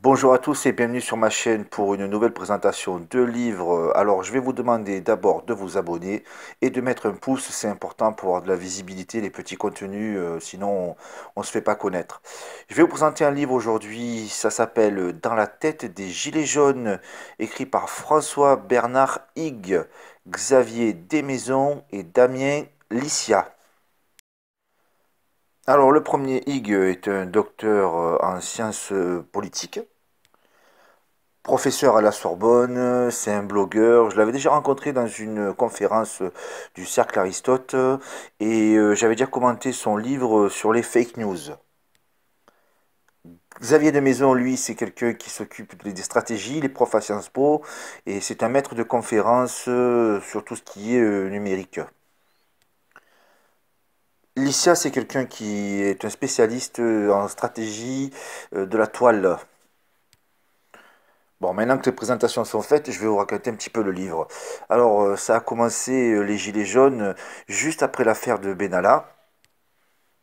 Bonjour à tous et bienvenue sur ma chaîne pour une nouvelle présentation de livres. Alors je vais vous demander d'abord de vous abonner et de mettre un pouce, c'est important pour avoir de la visibilité, les petits contenus, sinon on ne se fait pas connaître. Je vais vous présenter un livre aujourd'hui, ça s'appelle Dans la tête des gilets jaunes, écrit par François Bernard Higues, Xavier Desmaisons et Damien Licia. Alors le premier Higues est un docteur en sciences politiques. Professeur à la Sorbonne, c'est un blogueur. Je l'avais déjà rencontré dans une conférence du Cercle Aristote et j'avais déjà commenté son livre sur les fake news. Xavier de Maison, lui, c'est quelqu'un qui s'occupe des stratégies, il est prof à Sciences Po et c'est un maître de conférence sur tout ce qui est numérique. Licia, c'est quelqu'un qui est un spécialiste en stratégie de la toile. Bon, maintenant que les présentations sont faites, je vais vous raconter un petit peu le livre. Alors, ça a commencé, les Gilets jaunes, juste après l'affaire de Benalla.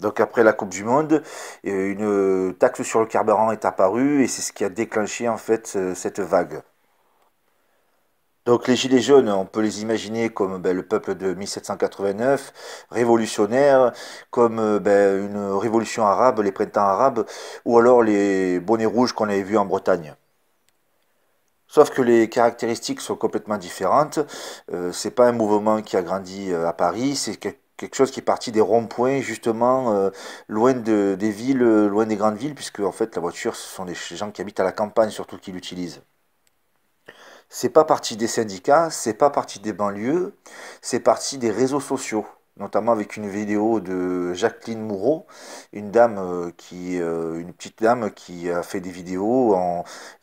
Donc, après la Coupe du Monde, une taxe sur le carburant est apparue et c'est ce qui a déclenché, en fait, cette vague. Donc, les Gilets jaunes, on peut les imaginer comme le peuple de 1789, révolutionnaire, comme une révolution arabe, les printemps arabes, ou alors les bonnets rouges qu'on avait vus en Bretagne. Sauf que les caractéristiques sont complètement différentes. C'est pas un mouvement qui a grandi à Paris, c'est quelque chose qui est parti des ronds-points, justement, loin des villes, loin des grandes villes, puisque en fait la voiture, ce sont des gens qui habitent à la campagne surtout qui l'utilisent. C'est pas parti des syndicats, c'est pas parti des banlieues, c'est parti des réseaux sociaux, notamment avec une vidéo de Jacqueline Moureau, une dame une petite dame qui a fait des vidéos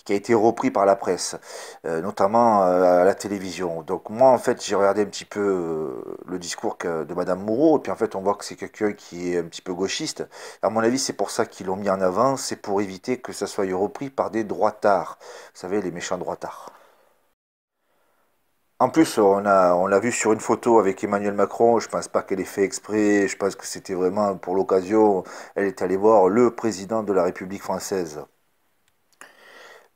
qui a été repris par la presse, notamment à la télévision. Donc moi en fait j'ai regardé un petit peu le discours de Madame Moureau et puis en fait on voit que c'est quelqu'un qui est un petit peu gauchiste. À mon avis c'est pour ça qu'ils l'ont mis en avant, c'est pour éviter que ça soit repris par des droitards, vous savez les méchants droitards. En plus, on l'a vu sur une photo avec Emmanuel Macron. Je pense pas qu'elle ait fait exprès. Je pense que c'était vraiment pour l'occasion. Elle est allée voir le président de la République française.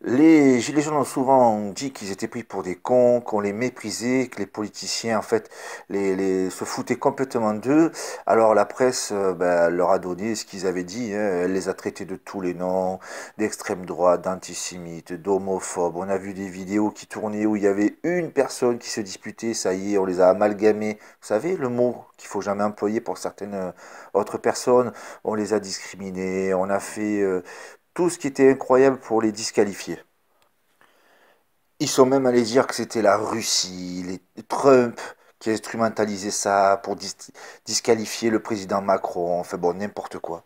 Les Gilets jaunes ont souvent dit qu'ils étaient pris pour des cons, qu'on les méprisait, que les politiciens, en fait, se foutaient complètement d'eux. Alors la presse leur a donné ce qu'ils avaient dit, hein. Elle les a traités de tous les noms, d'extrême droite, d'antisémites, d'homophobes. On a vu des vidéos qui tournaient où il y avait une personne qui se disputait, ça y est, on les a amalgamés. Vous savez, le mot qu'il faut jamais employer pour certaines autres personnes. On les a discriminés, on a fait tout ce qui était incroyable pour les disqualifier. Ils sont même allés dire que c'était la Russie, Trump qui a instrumentalisé ça pour disqualifier le président Macron, enfin bon, n'importe quoi.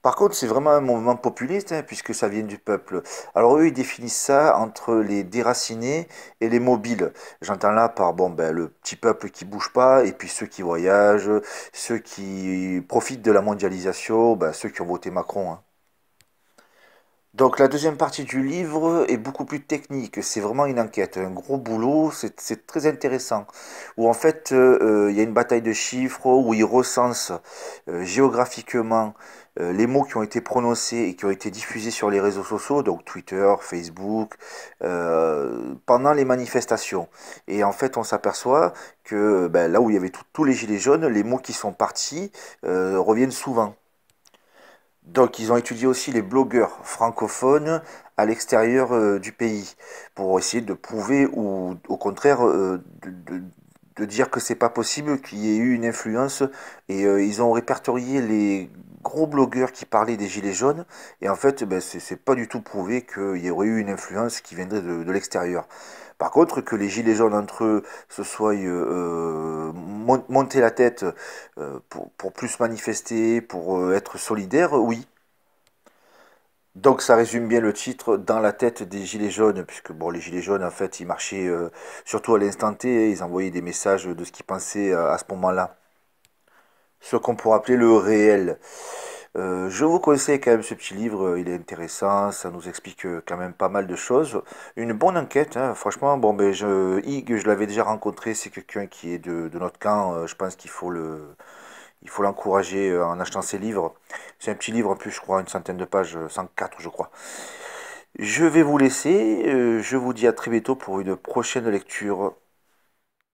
Par contre, c'est vraiment un mouvement populiste, hein, puisque ça vient du peuple. Alors eux, ils définissent ça entre les déracinés et les mobiles. J'entends là par le petit peuple qui bouge pas, et puis ceux qui voyagent, ceux qui profitent de la mondialisation, ceux qui ont voté Macron, hein. Donc la deuxième partie du livre est beaucoup plus technique, c'est vraiment une enquête, un gros boulot, c'est très intéressant. Où en fait il y a une bataille de chiffres, où il recense géographiquement les mots qui ont été prononcés et qui ont été diffusés sur les réseaux sociaux, donc Twitter, Facebook, pendant les manifestations. Et en fait on s'aperçoit que là où il y avait tous les gilets jaunes, les mots qui sont partis reviennent souvent. Donc, ils ont étudié aussi les blogueurs francophones à l'extérieur du pays pour essayer de prouver ou au contraire de dire que c'est pas possible qu'il y ait eu une influence. Et ils ont répertorié les gros blogueurs qui parlaient des Gilets jaunes. Et en fait, c'est pas du tout prouvé qu'il y aurait eu une influence qui viendrait de l'extérieur. Par contre, que les Gilets jaunes entre eux se soient monter la tête pour plus manifester, pour être solidaires, oui. Donc ça résume bien le titre, Dans la tête des Gilets jaunes, puisque bon, les Gilets jaunes, en fait, ils marchaient surtout à l'instant T, ils envoyaient des messages de ce qu'ils pensaient à ce moment-là. Ce qu'on pourrait appeler le réel. Je vous conseille quand même ce petit livre, il est intéressant, ça nous explique quand même pas mal de choses. Une bonne enquête, hein, franchement, Hugues, je l'avais déjà rencontré, c'est quelqu'un qui est de notre camp, je pense qu'il faut Il faut l'encourager en achetant ses livres. C'est un petit livre, un peu, je crois, une centaine de pages, 104, je crois. Je vais vous laisser. Je vous dis à très bientôt pour une prochaine lecture.